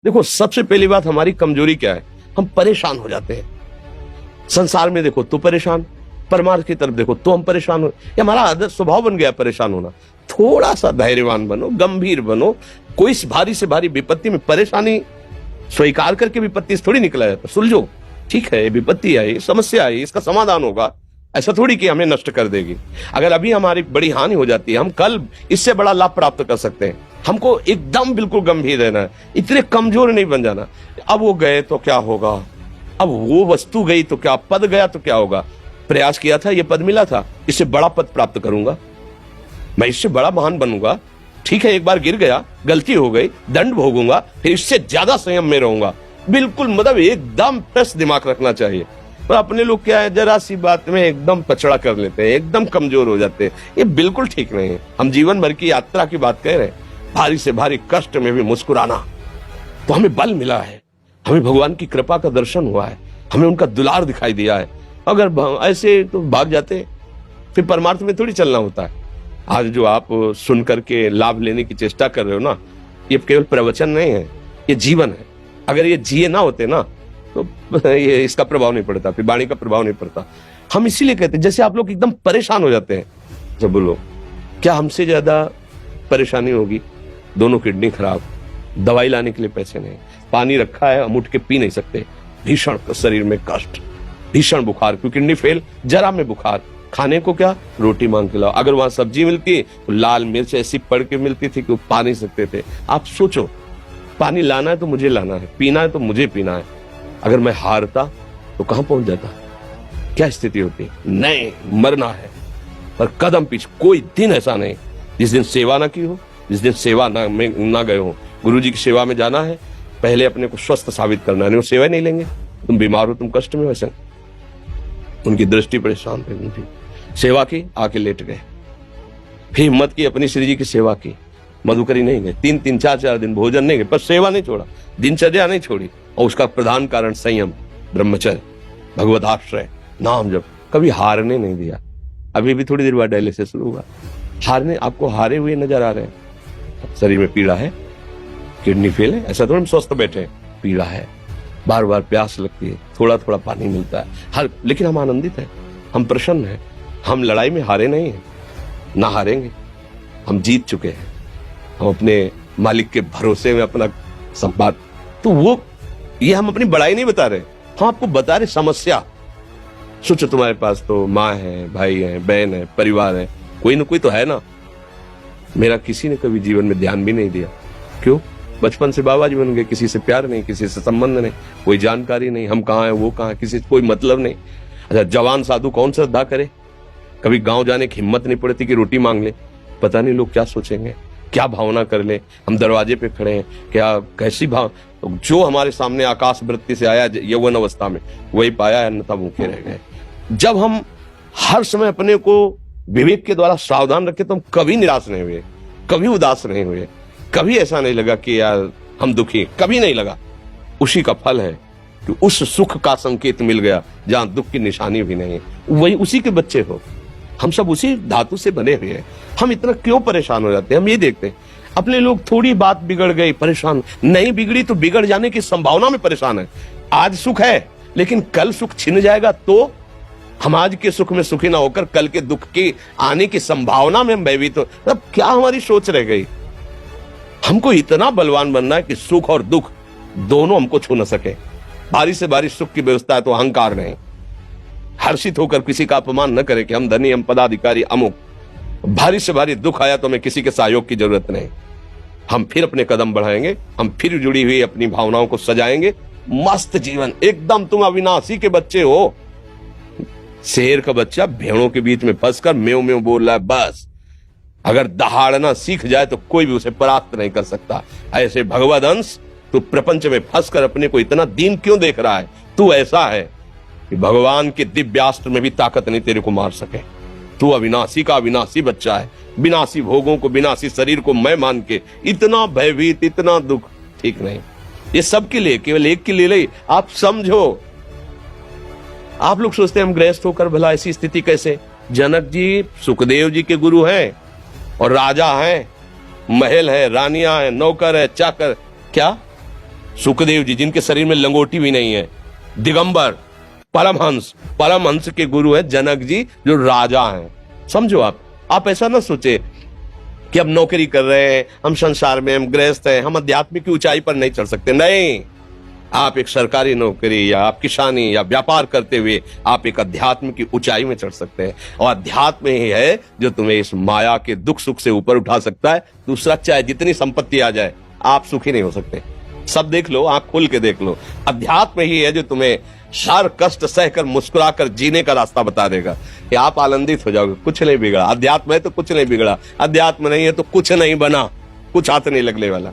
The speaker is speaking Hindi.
देखो, सबसे पहली बात हमारी कमजोरी क्या है, हम परेशान हो जाते हैं। संसार में देखो तो परेशान, परमार्थ की तरफ देखो तो हम परेशान हो, ये हमारा आदत स्वभाव बन गया परेशान होना। थोड़ा सा धैर्यवान बनो, गंभीर बनो। कोई भारी से भारी विपत्ति में परेशानी स्वीकार करके विपत्ति से थोड़ी निकला जाता। सुलझो, ठीक है, विपत्ति आई, समस्या आई, इसका समाधान होगा। ऐसा थोड़ी कि हमें नष्ट कर देगी। अगर अभी हमारी बड़ी हानि हो जाती है, हम कल इससे बड़ा लाभ प्राप्त कर सकते हैं। हमको एकदम बिल्कुल गंभीर रहना है, इतने कमजोर नहीं बन जाना। अब वो गए तो क्या होगा, अब वो वस्तु गई तो क्या, पद गया तो क्या होगा। प्रयास किया था, ये पद मिला था, इससे बड़ा पद प्राप्त करूंगा, मैं इससे बड़ा महान बनूंगा। ठीक है, एक बार गिर गया, गलती हो गई, दंड भोगूंगा, फिर इससे ज्यादा संयम में रहूंगा। बिल्कुल मतलब एकदम फ्रेश दिमाग रखना चाहिए। पर अपने लोग क्या है, जरा सी बात में एकदम पछड़ा कर लेते हैं, एकदम कमजोर हो जाते हैं। ये बिल्कुल ठीक नहीं है। हम जीवन भर की यात्रा की बात कह रहे हैं, भारी से भारी कष्ट में भी मुस्कुराना, तो हमें बल मिला है, हमें भगवान की कृपा का दर्शन हुआ है, हमें उनका दुलार दिखाई दिया है। अगर ऐसे तो भाग जाते, फिर परमार्थ में थोड़ी चलना होता है। आज जो आप सुन करके लाभ लेने की चेष्टा कर रहे हो ना, ये केवल प्रवचन नहीं है, ये जीवन है। अगर ये जिए ना होते ना तो ये इसका प्रभाव नहीं पड़ता, फिर वाणी का प्रभाव नहीं पड़ता। हम इसीलिए कहते हैं, जैसे आप लोग एकदम परेशान हो जाते हैं, जब बोलो क्या हमसे ज्यादा परेशानी होगी, दोनों किडनी खराब, दवाई लाने के लिए पैसे नहीं, पानी रखा है हम उठ के पी नहीं सकते, भीषण शरीर में कष्ट, भीषण बुखार, क्योंकि किडनी फेल, जरा में बुखार, खाने को क्या, रोटी मांग के लाओ। अगर वहां सब्जी मिलती तो लाल मिर्च ऐसी पड़ के मिलती थी कि वो पा नहीं सकते थे। आप सोचो, पानी लाना है तो मुझे लाना है, पीना है तो मुझे पीना है। अगर मैं हारता तो कहां पहुंच जाता, क्या स्थिति होती। नहीं, मरना है, पर कदम पीछे। कोई दिन ऐसा नहीं जिस दिन सेवा ना की हो, जिस दिन सेवा ना गए हो। गुरु जी की सेवा में जाना है, पहले अपने को स्वस्थ साबित करना है। नहीं, वो सेवा नहीं लेंगे, तुम बीमार हो, तुम कष्ट में हो, ऐसा उनकी दृष्टि परेशान थी। सेवा की, आके लेट गए, फिर हिम्मत की, अपनी श्री जी की सेवा की, मधुकरी नहीं गए, 3-3, 4-4 दिन भोजन नहीं गए, पर सेवा नहीं छोड़ा, दिनचर्या नहीं छोड़ी। और उसका प्रधान कारण संयम, ब्रह्मचर्य, भगवत आश्रय, नाम जप, कभी हारने नहीं दिया। अभी भी थोड़ी देर बाद डायलिसिस शुरू हुआ, हारने, आपको हारे हुए नजर आ रहे हैं। शरीर में पीड़ा है, किडनी फेल है, ऐसा तो हम स्वस्थ बैठे हैं, पीड़ा है, बार बार प्यास लगती है, थोड़ा थोड़ा पानी मिलता है, लेकिन हम आनंदित हैं, हम प्रसन्न हैं। हम लड़ाई में हारे नहीं हैं, ना हारेंगे, हम जीत चुके हैं। हम अपने मालिक के भरोसे में अपना संवाद, तो वो ये हम अपनी बड़ाई नहीं बता रहे, हम आपको बता रहे समस्या। सोचो, तुम्हारे पास तो माँ है, भाई है, बहन है, परिवार है, कोई ना कोई तो है ना। मेरा किसी ने कभी जीवन में ध्यान भी नहीं दिया, क्यों? बचपन से बाबा जी बन गए, किसी से प्यार नहीं, किसी से संबंध नहीं, कोई जानकारी नहीं, हम कहाँ हैं, वो कहाँ है, किसी से कोई मतलब नहीं। अच्छा, जवान साधु कौन श्रद्धा करे? कभी गांव जाने की हिम्मत नहीं पड़ती कि रोटी मांग ले, पता नहीं लोग क्या सोचेंगे, क्या भावना कर ले। हम दरवाजे पे खड़े हैं, क्या कैसी भाव, जो हमारे सामने आकाश वृत्ति से आया यौवन अवस्था में, वही पाया, अन्यथा भूखे रह गए। जब हम हर समय अपने को विवेक के द्वारा सावधान रखे, तो हम कभी निराश नहीं हुए, कभी उदास नहीं हुए, कभी ऐसा नहीं लगा कि यार हम दुखी, कभी नहीं लगा। उसी का फल है कि उस सुख का संकेत मिल गया जहां दुख की निशानी भी नहीं है। वही उसी के बच्चे हो, हम सब उसी धातु से बने हुए हैं। हम इतना क्यों परेशान हो जाते हैं? हम ये देखते हैं, अपने लोग थोड़ी बात बिगड़ गई परेशान, नहीं बिगड़ी तो बिगड़ जाने की संभावना में परेशान है। आज सुख है, लेकिन कल सुख छिन जाएगा, तो हम आज के सुख में सुखी ना होकर कल के दुख की आने की संभावना में हम भयभीत हो। मतलब क्या हमारी सोच रह गई? हमको इतना बलवान बनना है कि सुख और दुख दोनों हमको छू न सके। भारी से भारी सुख की व्यवस्था है तो अहंकार नहीं, हर्षित होकर किसी का अपमान न करे कि हम धनी, हम पदाधिकारी, अमुक। भारी से भारी दुख आया तो हमें किसी के सहयोग की जरूरत नहीं, हम फिर अपने कदम बढ़ाएंगे, हम फिर जुड़ी हुई अपनी भावनाओं को सजाएंगे। मस्त जीवन एकदम। तुम अविनाशी के बच्चे हो। शेर का बच्चा भेड़ों के बीच में फंसकर म्यों म्यों बोल रहा है, बस अगर दहाड़ना सीख जाए तो कोई भी उसे परास्त नहीं कर सकता। ऐसे भगवद अंश, तू प्रपंच में फंसकर अपने को इतना दीन क्यों देख रहा है? तू ऐसा है कि भगवान के दिव्यास्त्र में भी ताकत नहीं तेरे को मार सके। तू अविनाशी का अविनाशी बच्चा है। विनाशी भोगों को, विनाशी शरीर को मैं मान के इतना भयभीत, इतना दुख, ठीक नहीं। ये सबके लिए, केवल एक के लिए नहीं। आप समझो, आप लोग सोचते हैं हम गृहस्थ होकर भला ऐसी स्थिति कैसे? जनक जी सुखदेव जी के गुरु हैं और राजा हैं, महल है, रानियां हैं, नौकर है, चाकर। क्या सुखदेव जी जिनके शरीर में लंगोटी भी नहीं है, दिगंबर, परमहंस, परमहंस के गुरु है जनक जी जो राजा हैं। समझो आप ऐसा ना सोचे कि अब नौकरी कर रहे हैं, हम संसार में, हम गृहस्थ हैं, हम आध्यात्मिक की ऊंचाई पर नहीं चढ़ सकते। नहीं, आप एक सरकारी नौकरी या आप किसानी या व्यापार करते हुए आप एक अध्यात्म की ऊंचाई में चढ़ सकते हैं। और अध्यात्म ही है जो तुम्हें इस माया के दुख सुख से ऊपर उठा सकता है। दूसरा, चाहे जितनी संपत्ति आ जाए, आप सुखी नहीं हो सकते। सब देख लो, आंख खोल के देख लो, अध्यात्म ही है जो तुम्हें हर कष्ट सहकर मुस्कुराकर जीने का रास्ता बता देगा कि आप आनंदित हो जाओगे। कुछ नहीं बिगड़ा, अध्यात्म है तो कुछ नहीं बिगड़ा, अध्यात्म नहीं है तो कुछ नहीं बना, कुछ हाथ नहीं लगने वाला।